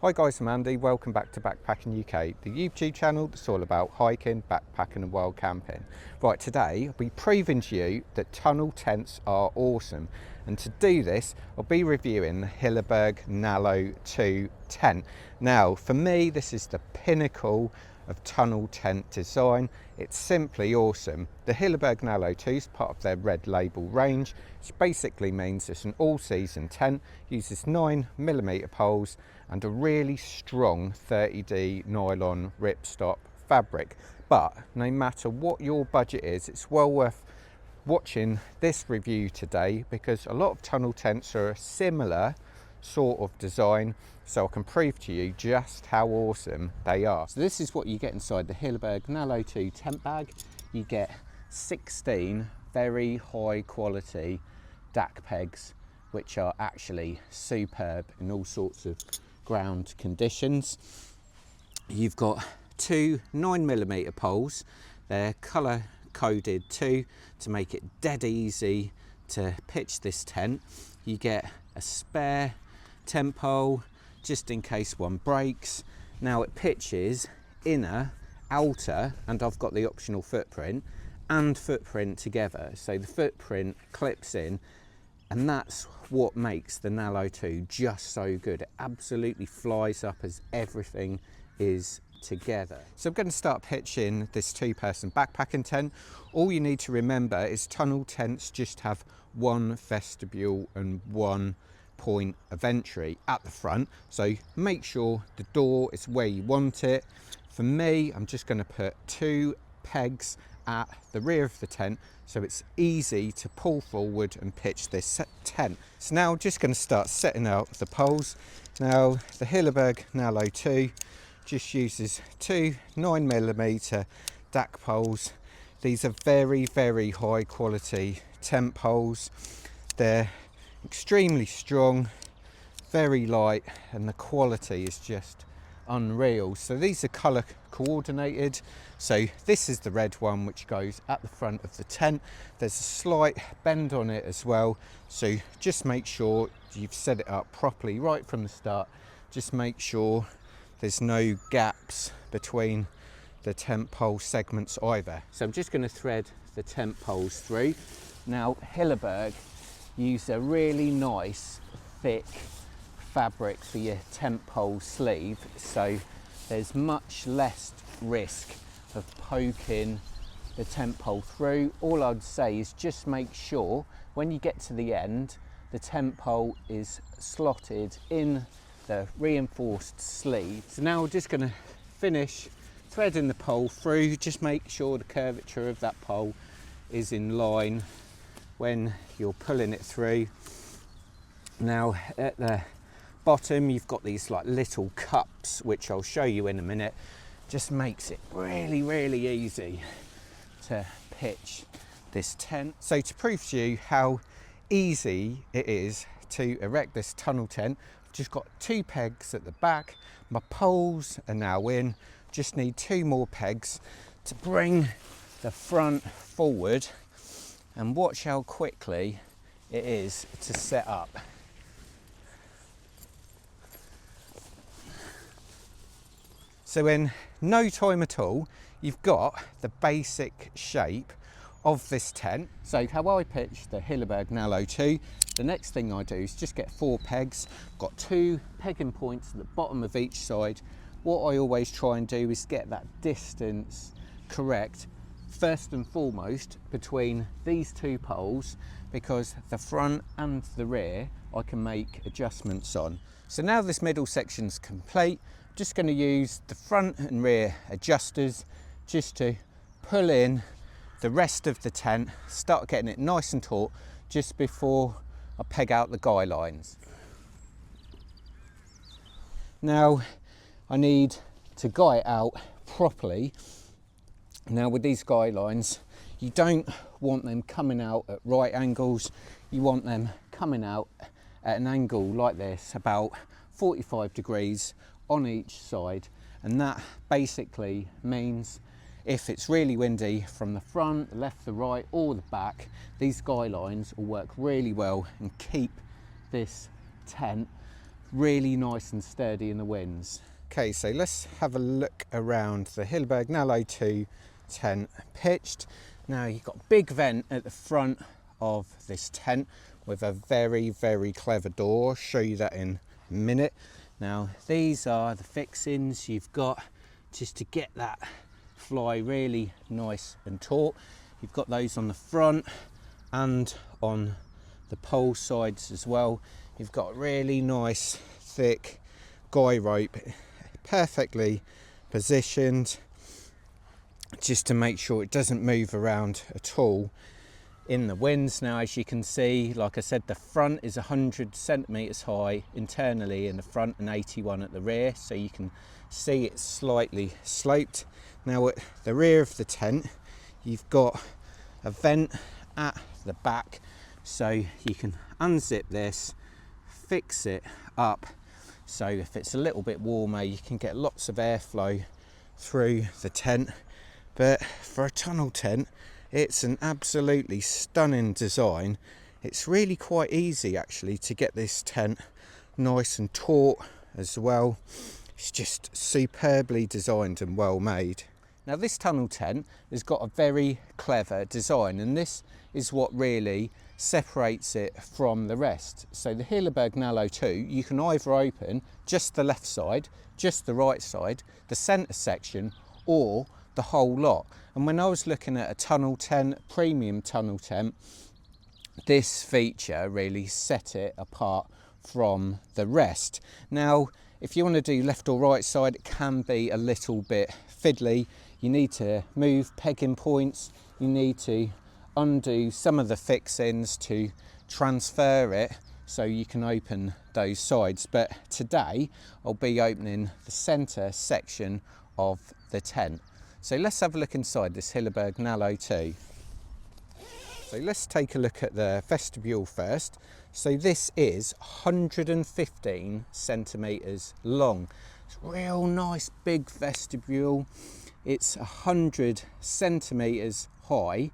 Hi guys, I'm Andy, welcome back to Backpacking UK, the YouTube channel that's all about hiking, backpacking and wild camping. Right, today I'll be proving to you that tunnel tents are awesome, and to do this I'll be reviewing the Hilleberg Nallo 2 tent. Now for me this is the pinnacle of tunnel tent design. It's simply awesome. The Hilleberg Nallo 2 is part of their red label range, which basically means it's an all-season tent, uses 9mm poles and a really strong 30D nylon ripstop fabric. But no matter what your budget is, it's well worth watching this review today because a lot of tunnel tents are a similar sort of design, so I can prove to you just how awesome they are. So this is what you get inside the Hilleberg Nallo 2 tent bag. You get 16 very high quality DAC pegs, which are actually superb in all sorts of ground conditions. You've got two 9mm poles. They're colour coded too to make it dead easy to pitch this tent. You get a spare tent pole just in case one breaks. Now it pitches inner, outer, and I've got the optional footprint and footprint together, so the footprint clips in, and that's what makes the Nallo 2 just so good. It absolutely flies up as everything is together. So I'm going to start pitching this two-person backpacking tent. All you need to remember is tunnel tents just have one vestibule and one point of entry at the front, so make sure the door is where you want it. For me, I'm just going to put two pegs at the rear of the tent so it's easy to pull forward and pitch this tent. So now I'm just going to start setting out the poles. Now the Hilleberg Nallo 2 just uses two 9mm DAC poles. These are very high quality tent poles. They're extremely strong, very light, and the quality is just unreal. So these are colour coordinated. So this is the red one which goes at the front of the tent. There's a slight bend on it as well, so just make sure you've set it up properly right from the start. Just make sure there's no gaps between the tent pole segments either. So I'm just going to thread the tent poles through. Now Hilleberg use a really nice thick fabric for your tent pole sleeve, so there's much less risk of poking the tent pole through. All I'd say is just make sure when you get to the end the tent pole is slotted in the reinforced sleeve. So now we're just going to finish threading the pole through. Just make sure the curvature of that pole is in line when you're pulling it through. Now at the bottom you've got these like little cups which I'll show you in a minute. Just makes it really easy to pitch this tent. So to prove to you how easy it is to erect this tunnel tent, I've just got two pegs at the back. My poles are now in, just need two more pegs to bring the front forward, and watch how quickly it is to set up. So in no time at all, you've got the basic shape of this tent. So how I pitch the Hilleberg Nallo 2, the next thing I do is just get 4 pegs. Got 2 pegging points at the bottom of each side. What I always try and do is get that distance correct, first and foremost between these two poles, because the front and the rear I can make adjustments on. So now this middle section's complete, I'm just going to use the front and rear adjusters just to pull in the rest of the tent, start getting it nice and taut just before I peg out the guy lines. Now I need to guy it out properly. Now with these guy lines, you don't want them coming out at right angles, you want them coming out at an angle like this, about 45 degrees on each side, and that basically means if it's really windy from the front, the left, the right or the back, these guy lines will work really well and keep this tent really nice and sturdy in the winds. Okay, so let's have a look around the Hilleberg Nallo 2 tent pitched. Now you've got a big vent at the front of this tent with a very, very clever door. I'll show you that in a minute. Now these are the fixings you've got just to get that fly really nice and taut. You've got those on the front and on the pole sides as well. You've got really nice thick guy rope, perfectly positioned just to make sure it doesn't move around at all in the winds. Now as you can see, like I said, the front is 100 centimeters high internally in the front and 81 at the rear, so you can see it's slightly sloped. Now at the rear of the tent you've got a vent at the back, so you can unzip this, fix it up, so if it's a little bit warmer you can get lots of airflow through the tent. But for a tunnel tent, it's an absolutely stunning design. It's really quite easy actually to get this tent nice and taut as well. It's just superbly designed and well made. Now this tunnel tent has got a very clever design, and this is what really separates it from the rest. So the Hilleberg Nallo 2, you can either open just the left side, just the right side, the centre section, or the whole lot. And when I was looking at a tunnel tent, premium tunnel tent, this feature really set it apart from the rest. Now if you want to do left or right side, it can be a little bit fiddly. You need to move pegging points, you need to undo some of the fixings to transfer it so you can open those sides. But today I'll be opening the centre section of the tent. So let's have a look inside this Hilleberg Nallo 2. So let's take a look at the vestibule first. So this is 115 centimetres long. It's a real nice big vestibule. It's 100 centimetres high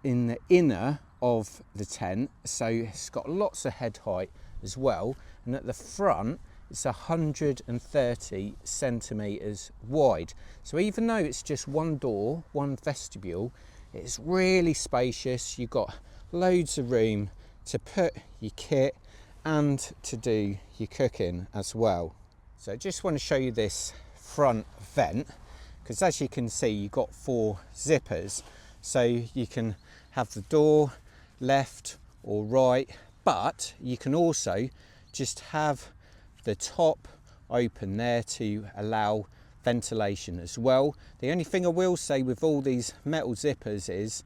in the inner of the tent, so it's got lots of head height as well, and at the front it's 130 centimetres wide. So even though it's just one door, one vestibule, it's really spacious. You've got loads of room to put your kit and to do your cooking as well. So I just want to show you this front vent, because as you can see you've got 4 zippers, so you can have the door left or right, but you can also just have the top open there to allow ventilation as well. The only thing I will say with all these metal zippers is,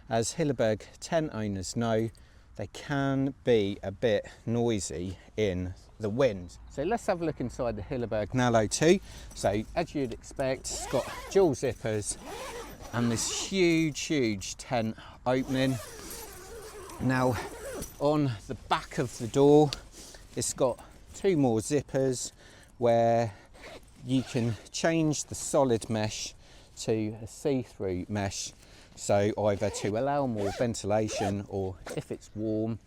as Hilleberg tent owners know, they can be a bit noisy in the wind. So let's have a look inside the Hilleberg Nallo 2. So as you'd expect, it's got dual zippers and this huge tent opening. Now on the back of the door it's got 2 more zippers where you can change the solid mesh to a see-through mesh, so either to allow more ventilation, or if it's warm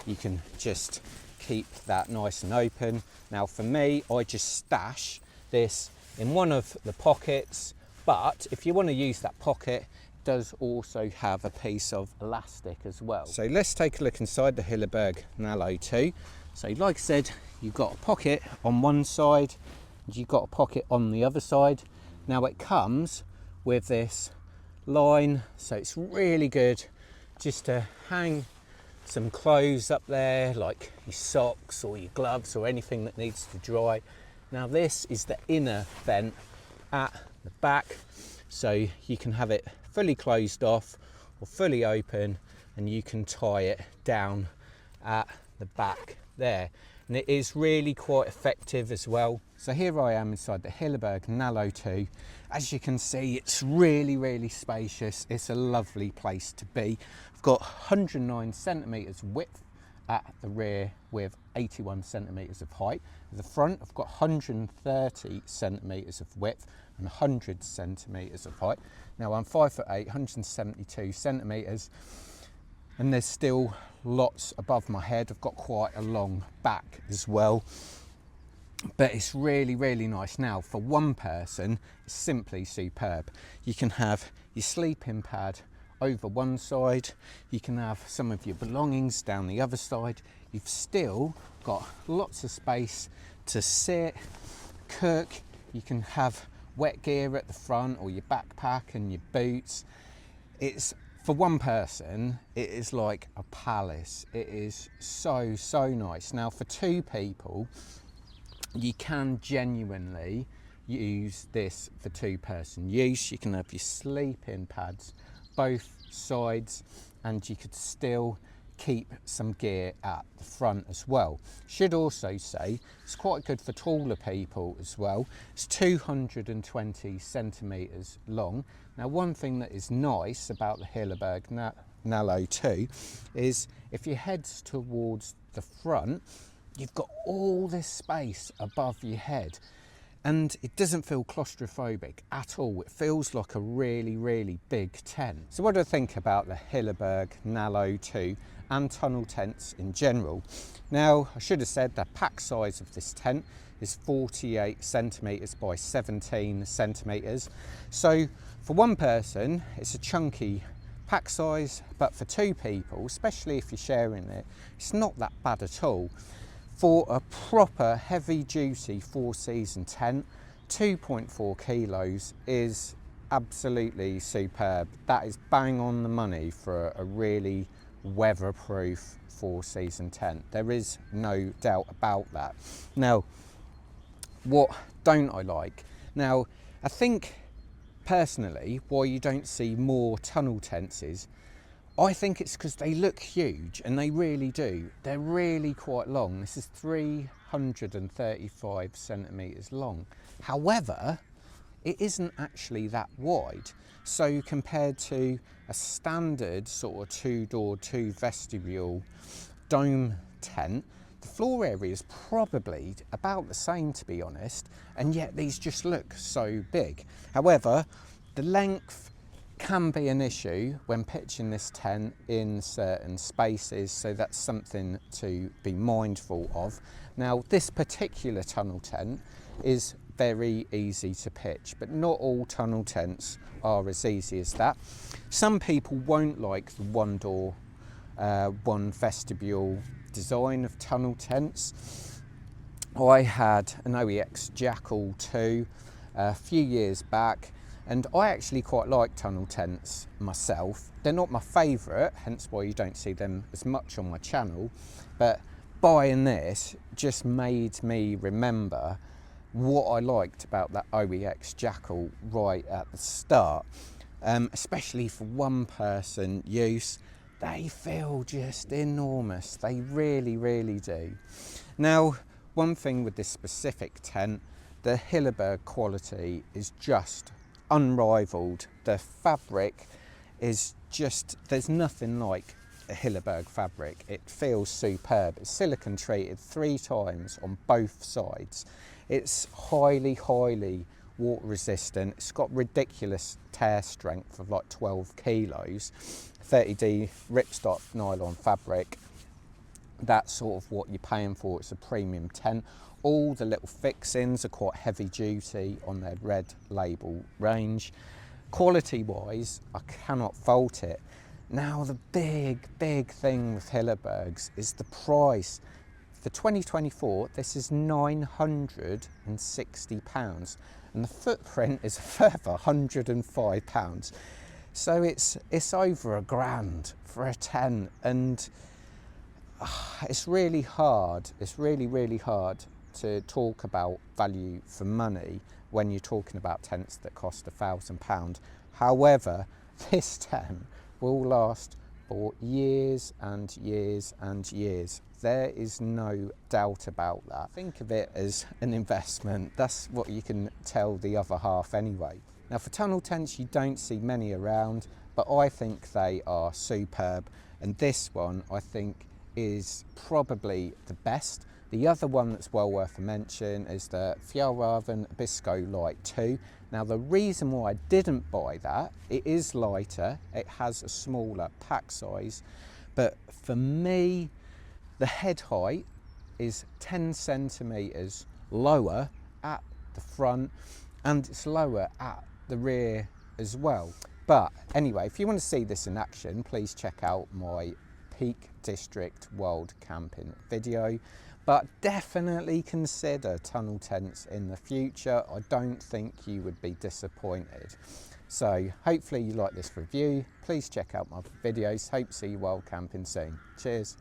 you can just keep that nice and open. Now for me, I just stash this in one of the pockets, but if you want to use that pocket, it does also have a piece of elastic as well. So let's take a look inside the Hilleberg Nallo 2. So like I said, you've got a pocket on one side and you've got a pocket on the other side. Now it comes with this line, so it's really good just to hang some clothes up there, like your socks or your gloves or anything that needs to dry. Now this is the inner vent at the back, so you can have it fully closed off or fully open, and you can tie it down at the back there, and it is really quite effective as well. So here I am inside the Hilleberg Nallo 2. As you can see, it's really spacious. It's a lovely place to be. I've got 109 centimetres width at the rear with 81 centimetres of height. At the front I've got 130 centimetres of width and 100 centimetres of height. Now I'm 5'8", 172 centimetres, and there's still lots above my head. I've got quite a long back as well. but it's really, really nice. Now, for one person, it's simply superb. You can have your sleeping pad over one side, you can have some of your belongings down the other side. You've still got lots of space to sit, cook. You can have wet gear at the front, or your backpack and your boots. It's, for one person, it is like a palace. It is so, so nice. Now, for two people, you can genuinely use this for two-person use. You can have your sleeping pads both sides, and you could still keep some gear at the front as well. Should also say it's quite good for taller people as well. It's 220 centimetres long. Now, one thing that is nice about the Hilleberg Nallo 2 is if you head towards the front, you've got all this space above your head, and it doesn't feel claustrophobic at all. It feels like a really, really big tent. So what do I think about the Hilleberg Nallo 2 and tunnel tents in general? Now, I should have said the pack size of this tent is 48 centimetres by 17 centimetres. So for one person, it's a chunky pack size, but for two people, especially if you're sharing it, it's not that bad at all. For a proper heavy duty 4-season tent, 2.4 kilos is absolutely superb. That is bang on the money for a really weatherproof 4-season tent. There is no doubt about that. Now, what don't I like? Now, I think personally why you don't see more tunnel tents is, I think it's because they look huge, and they really do. They're really quite long. This is 335 centimetres long. However, it isn't actually that wide. So compared to a standard sort of 2-door, 2-vestibule dome tent, the floor area is probably about the same, to be honest, and yet these just look so big. However, the length can be an issue when pitching this tent in certain spaces, so that's something to be mindful of. Now, this particular tunnel tent is very easy to pitch, but not all tunnel tents are as easy as that. Some people won't like the 1-door, 1-vestibule design of tunnel tents. I had an OEX Jackal 2 a few years back, and I actually quite like tunnel tents myself. They're not my favourite, hence why you don't see them as much on my channel, but buying this just made me remember what I liked about that OEX Jackal right at the start. Especially for one-person use, they feel just enormous. They really, really do. Now, one thing with this specific tent, the Hilleberg quality is just unrivaled. The fabric is just, there's nothing like a Hilleberg fabric. It feels superb. It's silicone treated 3 times on both sides. It's highly, highly water resistant. It's got ridiculous tear strength of like 12 kilos. 30D Ripstop nylon fabric. That's sort of what you're paying for. It's a premium tent. All the little fixings are quite heavy duty on their red label range. Quality wise, I cannot fault it. Now, the big thing with Hillebergs is the price. For 2024, this is £960, and the footprint is a further £105. So it's over £1,000 for a tent, and it's really hard. It's really hard to talk about value for money when you're talking about tents that cost £1,000. However, this tent will last for years and years and years. There is no doubt about that. Think of it as an investment. That's what you can tell the other half anyway. Now, for tunnel tents, you don't see many around, but I think they are superb. And this one, I think, is probably the best. The other one that's well worth a mention is the Fjällräven Abisko Light 2. Now, the reason why I didn't buy that, it is lighter, it has a smaller pack size, but for me, the head height is 10 centimetres lower at the front and it's lower at the rear as well. But anyway, if you want to see this in action, please check out my Peak District World Camping video. But definitely consider tunnel tents in the future. I don't think you would be disappointed. So hopefully you like this review. Please check out my videos. Hope to see you wild camping soon. Cheers.